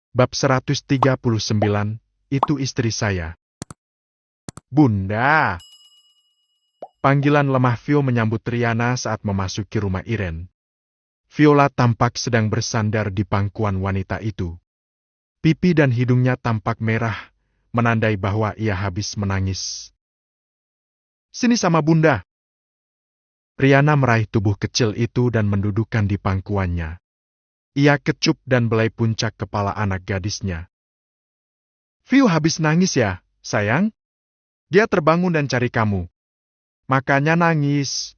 Bab 139, itu istri saya. Bunda. Panggilan lemah Vio menyambut Riana saat memasuki rumah Iren. Viola tampak sedang bersandar di pangkuan wanita itu. Pipi dan hidungnya tampak merah, menandai bahwa ia habis menangis. Sini sama Bunda. Riana meraih tubuh kecil itu dan mendudukkan di pangkuannya. Ia kecup dan belai puncak kepala anak gadisnya. Vio habis nangis ya, sayang? Dia terbangun dan cari kamu. Makanya nangis.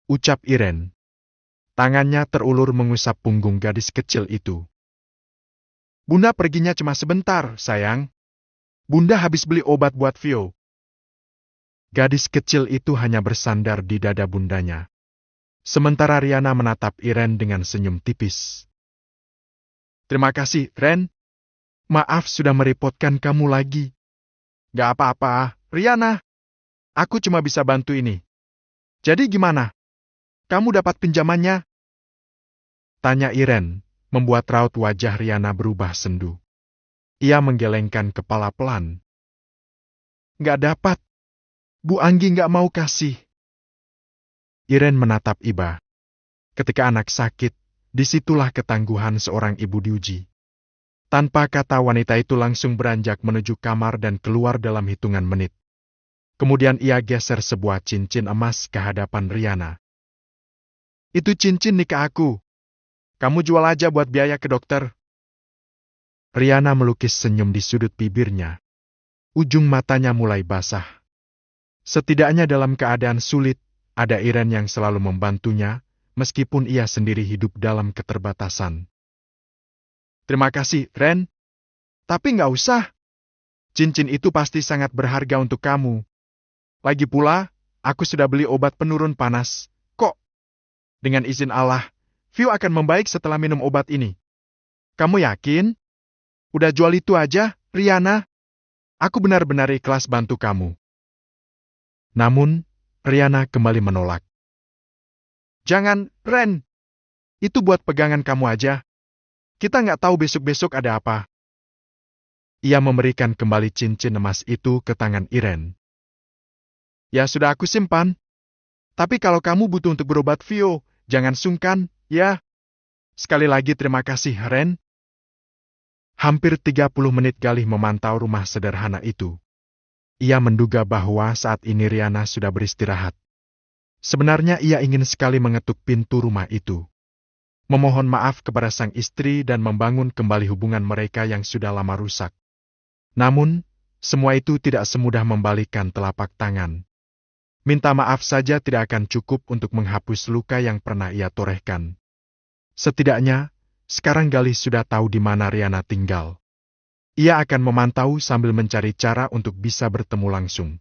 Ucap Iren. Tangannya terulur mengusap punggung gadis kecil itu. Bunda perginya cuma sebentar, sayang. Bunda habis beli obat buat Vio. Gadis kecil itu hanya bersandar di dada bundanya. Sementara Riana menatap Iren dengan senyum tipis. Terima kasih, Ren. Maaf sudah merepotkan kamu lagi. Gak apa-apa, Riana. Aku cuma bisa bantu ini. Jadi gimana? Kamu dapat pinjamannya? Tanya Iren, membuat raut wajah Riana berubah sendu. Ia menggelengkan kepala pelan. Gak dapat. Bu Anggi gak mau kasih. Iren menatap Iba. Ketika anak sakit, disitulah ketangguhan seorang ibu diuji. Tanpa kata wanita itu langsung beranjak menuju kamar dan keluar dalam hitungan menit. Kemudian ia geser sebuah cincin emas ke hadapan Riana. Itu cincin nikah aku. Kamu jual aja buat biaya ke dokter. Riana melukis senyum di sudut bibirnya. Ujung matanya mulai basah. Setidaknya dalam keadaan sulit, ada Iren yang selalu membantunya, meskipun ia sendiri hidup dalam keterbatasan. Terima kasih, Ren. Tapi nggak usah. Cincin itu pasti sangat berharga untuk kamu. Lagi pula, aku sudah beli obat penurun panas. Kok? Dengan izin Allah, Vio akan membaik setelah minum obat ini. Kamu yakin? Udah jual itu aja, Riana. Aku benar-benar ikhlas bantu kamu. Namun, Riana kembali menolak. Jangan, Ren. Itu buat pegangan kamu aja. Kita nggak tahu besok-besok ada apa. Ia memberikan kembali cincin emas itu ke tangan Iren. Ya sudah aku simpan. Tapi kalau kamu butuh untuk berobat Vio, jangan sungkan, ya. Sekali lagi terima kasih, Ren. Hampir 30 menit Galih memantau rumah sederhana itu. Ia menduga bahwa saat ini Riana sudah beristirahat. Sebenarnya ia ingin sekali mengetuk pintu rumah itu. Memohon maaf kepada sang istri dan membangun kembali hubungan mereka yang sudah lama rusak. Namun, semua itu tidak semudah membalikkan telapak tangan. Minta maaf saja tidak akan cukup untuk menghapus luka yang pernah ia torehkan. Setidaknya, sekarang Galih sudah tahu di mana Riana tinggal. Ia akan memantau sambil mencari cara untuk bisa bertemu langsung.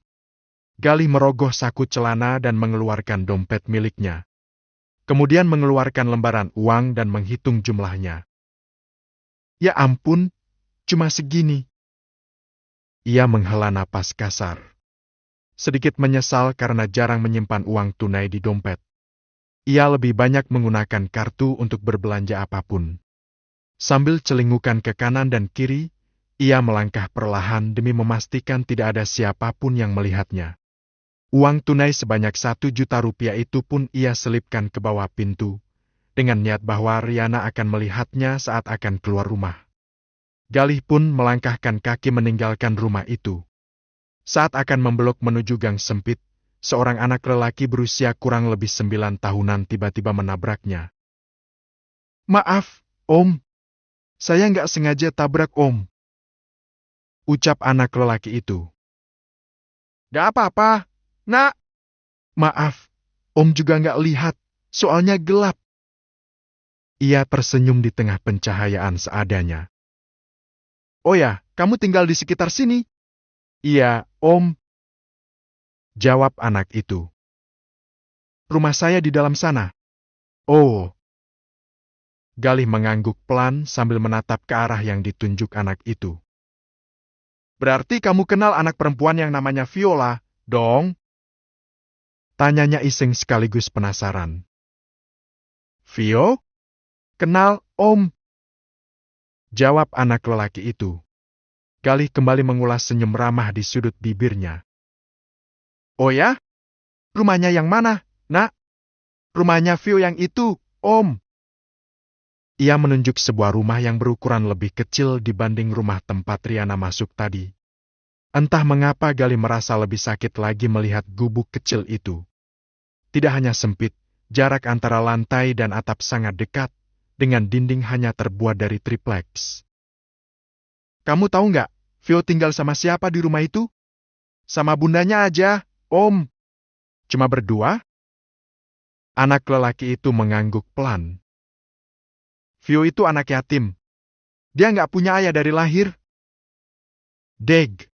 Galih merogoh saku celana dan mengeluarkan dompet miliknya. Kemudian mengeluarkan lembaran uang dan menghitung jumlahnya. Ya ampun, cuma segini. Ia menghela napas kasar. Sedikit menyesal karena jarang menyimpan uang tunai di dompet. Ia lebih banyak menggunakan kartu untuk berbelanja apapun. Sambil celingukan ke kanan dan kiri, ia melangkah perlahan demi memastikan tidak ada siapapun yang melihatnya. Uang tunai sebanyak 1 juta rupiah itu pun ia selipkan ke bawah pintu, dengan niat bahwa Riana akan melihatnya saat akan keluar rumah. Galih pun melangkahkan kaki meninggalkan rumah itu. Saat akan membelok menuju gang sempit, seorang anak lelaki berusia kurang lebih 9 tahunan tiba-tiba menabraknya. Maaf, Om. Saya nggak sengaja tabrak Om. Ucap anak lelaki itu. Gak apa-apa, Nak. Maaf, Om juga nggak lihat, soalnya gelap. Ia tersenyum di tengah pencahayaan seadanya. Oh ya, kamu tinggal di sekitar sini? Iya, Om. Jawab anak itu. Rumah saya di dalam sana. Oh. Galih mengangguk pelan sambil menatap ke arah yang ditunjuk anak itu. Berarti kamu kenal anak perempuan yang namanya Viola, dong? Tanyanya iseng sekaligus penasaran. Vio? Kenal, Om. jawab anak lelaki itu. Galih kembali mengulas senyum ramah di sudut bibirnya. Oh ya? Rumahnya yang mana, Nak? Rumahnya Vio yang itu, Om. Ia menunjuk sebuah rumah yang berukuran lebih kecil dibanding rumah tempat Riana masuk tadi. Entah mengapa Galih merasa lebih sakit lagi melihat gubuk kecil itu. Tidak hanya sempit, jarak antara lantai dan atap sangat dekat, dengan dinding hanya terbuat dari tripleks. Kamu tahu nggak, Vio tinggal sama siapa di rumah itu? Sama bundanya aja, Om. Cuma berdua? Anak lelaki itu mengangguk pelan. Vio itu anak yatim. Dia nggak punya ayah dari lahir. Deg.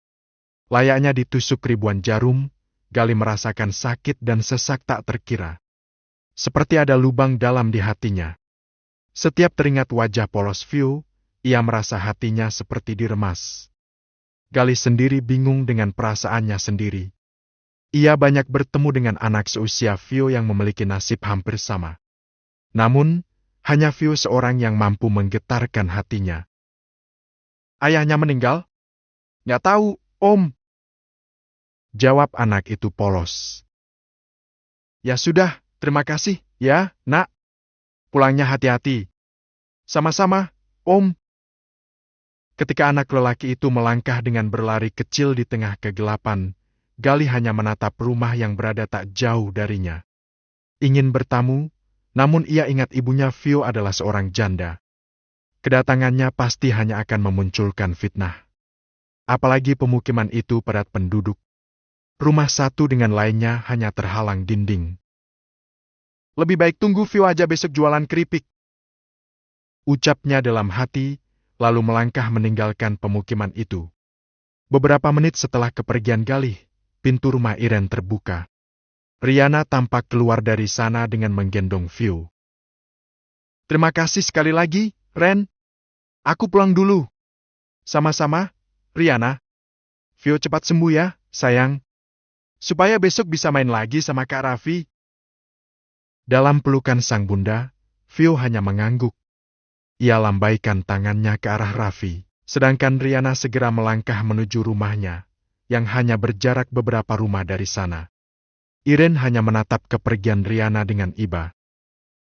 Layaknya ditusuk ribuan jarum, Galih merasakan sakit dan sesak tak terkira. Seperti ada lubang dalam di hatinya. Setiap teringat wajah polos Vio, ia merasa hatinya seperti diremas. Galih sendiri bingung dengan perasaannya sendiri. Ia banyak bertemu dengan anak seusia Vio yang memiliki nasib hampir sama. Namun, hanya Vio seorang yang mampu menggetarkan hatinya. Ayahnya meninggal? Nggak tahu, Om. Jawab anak itu polos. Ya sudah, terima kasih, ya, Nak. Pulangnya hati-hati. Sama-sama, Om. Ketika anak lelaki itu melangkah dengan berlari kecil di tengah kegelapan, Galih hanya menatap rumah yang berada tak jauh darinya. Ingin bertamu, namun ia ingat ibunya Vio adalah seorang janda. Kedatangannya pasti hanya akan memunculkan fitnah. Apalagi pemukiman itu padat penduduk. Rumah satu dengan lainnya hanya terhalang dinding. Lebih baik tunggu Vio aja besok jualan keripik. Ucapnya dalam hati, lalu melangkah meninggalkan pemukiman itu. Beberapa menit setelah kepergian Galih, pintu rumah Iren terbuka. Riana tampak keluar dari sana dengan menggendong Vio. Terima kasih sekali lagi, Ren. Aku pulang dulu. Sama-sama, Riana. Vio cepat sembuh ya, sayang. Supaya besok bisa main lagi sama Kak Raffi. Dalam pelukan sang bunda, Vio hanya mengangguk. Ia lambaikan tangannya ke arah Raffi, sedangkan Riana segera melangkah menuju rumahnya, yang hanya berjarak beberapa rumah dari sana. Iren hanya menatap kepergian Riana dengan iba.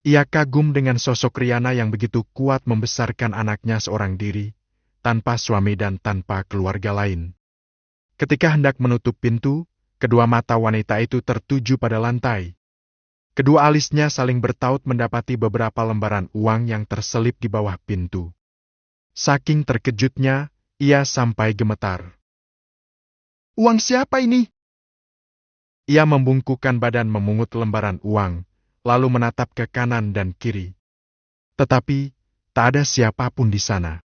Ia kagum dengan sosok Riana yang begitu kuat membesarkan anaknya seorang diri, tanpa suami dan tanpa keluarga lain. Ketika hendak menutup pintu, kedua mata wanita itu tertuju pada lantai. Kedua alisnya saling bertaut mendapati beberapa lembaran uang yang terselip di bawah pintu. Saking terkejutnya, ia sampai gemetar. Uang siapa ini? Ia membungkukkan badan memungut lembaran uang, lalu menatap ke kanan dan kiri. Tetapi, tak ada siapapun di sana.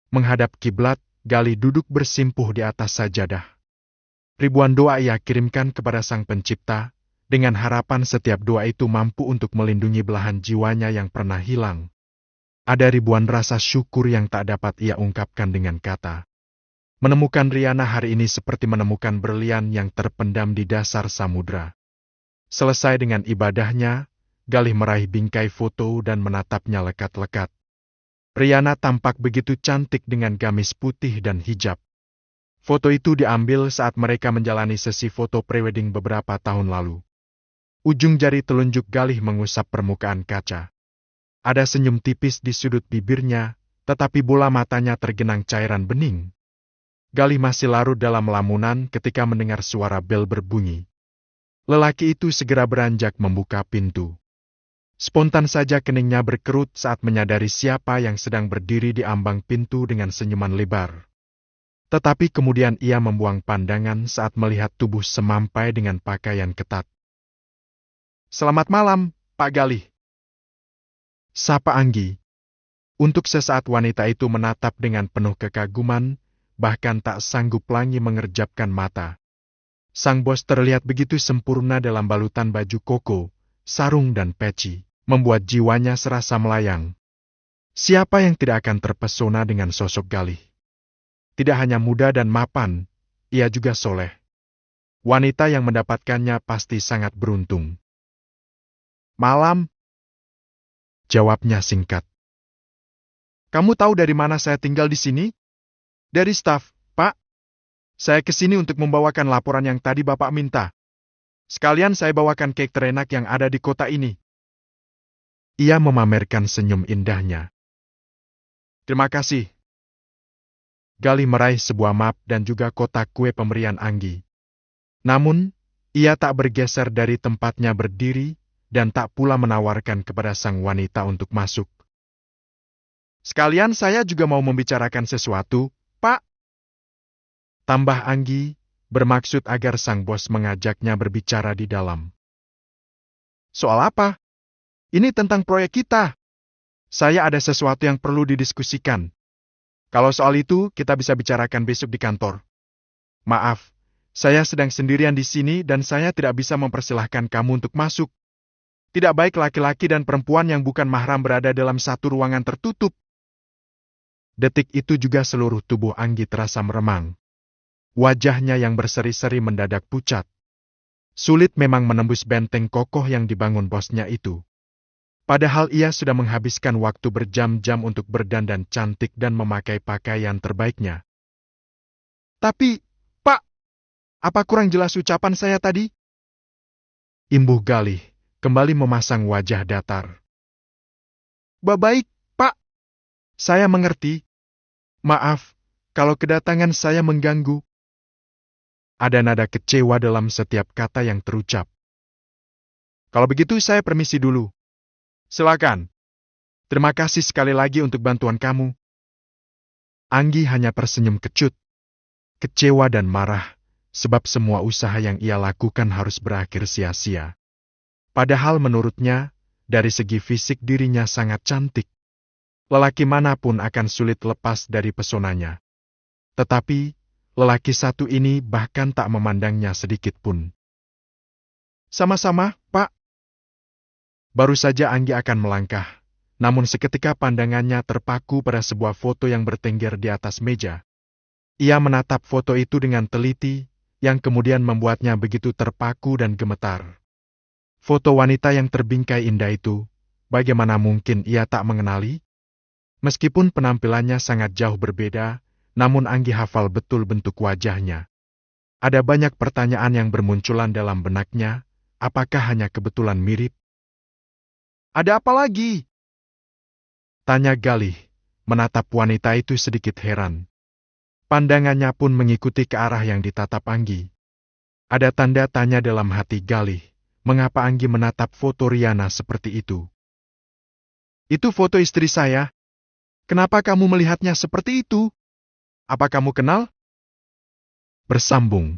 Menghadap kiblat, Galih duduk bersimpuh di atas sajadah. Ribuan doa ia kirimkan kepada Sang Pencipta, dengan harapan setiap doa itu mampu untuk melindungi belahan jiwanya yang pernah hilang. Ada ribuan rasa syukur yang tak dapat ia ungkapkan dengan kata. Menemukan Riana hari ini seperti menemukan berlian yang terpendam di dasar samudra. Selesai dengan ibadahnya, Galih meraih bingkai foto dan menatapnya lekat-lekat. Riana tampak begitu cantik dengan gamis putih dan hijab. Foto itu diambil saat mereka menjalani sesi foto prewedding beberapa tahun lalu. Ujung jari telunjuk Galih mengusap permukaan kaca. Ada senyum tipis di sudut bibirnya, tetapi bola matanya tergenang cairan bening. Galih masih larut dalam lamunan ketika mendengar suara bel berbunyi. Lelaki itu segera beranjak membuka pintu. Spontan saja keningnya berkerut saat menyadari siapa yang sedang berdiri di ambang pintu dengan senyuman lebar. Tetapi kemudian ia membuang pandangan saat melihat tubuh semampai dengan pakaian ketat. Selamat malam, Pak Galih. Sapa Anggi. Untuk sesaat wanita itu menatap dengan penuh kekaguman, bahkan tak sanggup lagi mengerjapkan mata. Sang bos terlihat begitu sempurna dalam balutan baju koko, sarung dan peci, membuat jiwanya serasa melayang. Siapa yang tidak akan terpesona dengan sosok Galih? Tidak hanya muda dan mapan, ia juga soleh. Wanita yang mendapatkannya pasti sangat beruntung. Malam, jawabnya singkat. Kamu tahu dari mana saya tinggal di sini? Dari staf, Pak. Saya ke sini untuk membawakan laporan yang tadi Bapak minta. Sekalian saya bawakan cake terenak yang ada di kota ini. Ia memamerkan senyum indahnya. Terima kasih. Galih meraih sebuah map dan juga kotak kue pemberian Anggi. Namun, ia tak bergeser dari tempatnya berdiri dan tak pula menawarkan kepada sang wanita untuk masuk. Sekalian saya juga mau membicarakan sesuatu, Pak. Tambah Anggi, bermaksud agar sang bos mengajaknya berbicara di dalam. Soal apa? Ini tentang proyek kita. Saya ada sesuatu yang perlu didiskusikan. Kalau soal itu, kita bisa bicarakan besok di kantor. Maaf, saya sedang sendirian di sini dan saya tidak bisa mempersilahkan kamu untuk masuk. Tidak baik laki-laki dan perempuan yang bukan mahram berada dalam satu ruangan tertutup. Detik itu juga seluruh tubuh Anggi terasa meremang. Wajahnya yang berseri-seri mendadak pucat. Sulit memang menembus benteng kokoh yang dibangun bosnya itu. Padahal ia sudah menghabiskan waktu berjam-jam untuk berdandan cantik dan memakai pakaian terbaiknya. Tapi, Pak, apa kurang jelas ucapan saya tadi? Imbuh Galih, kembali memasang wajah datar. Baik, Pak. Saya mengerti. Maaf, kalau kedatangan saya mengganggu. Ada nada kecewa dalam setiap kata yang terucap. Kalau begitu saya permisi dulu. Silakan. Terima kasih sekali lagi untuk bantuan kamu. Anggi hanya tersenyum kecut, kecewa dan marah, sebab semua usaha yang ia lakukan harus berakhir sia-sia. Padahal menurutnya, dari segi fisik dirinya sangat cantik. Lelaki manapun akan sulit lepas dari pesonanya. Tetapi, lelaki satu ini bahkan tak memandangnya sedikit pun. Sama-sama, Pak. Baru saja Anggi akan melangkah, namun seketika pandangannya terpaku pada sebuah foto yang bertengger di atas meja. Ia menatap foto itu dengan teliti, yang kemudian membuatnya begitu terpaku dan gemetar. Foto wanita yang terbingkai indah itu, bagaimana mungkin ia tak mengenali? Meskipun penampilannya sangat jauh berbeda, namun Anggi hafal betul bentuk wajahnya. Ada banyak pertanyaan yang bermunculan dalam benaknya, apakah hanya kebetulan mirip? Ada apa lagi? Tanya Galih, menatap wanita itu sedikit heran. Pandangannya pun mengikuti ke arah yang ditatap Anggi. Ada tanda tanya dalam hati Galih, mengapa Anggi menatap foto Riana seperti itu? Itu foto istri saya. Kenapa kamu melihatnya seperti itu? Apa kamu kenal? Bersambung.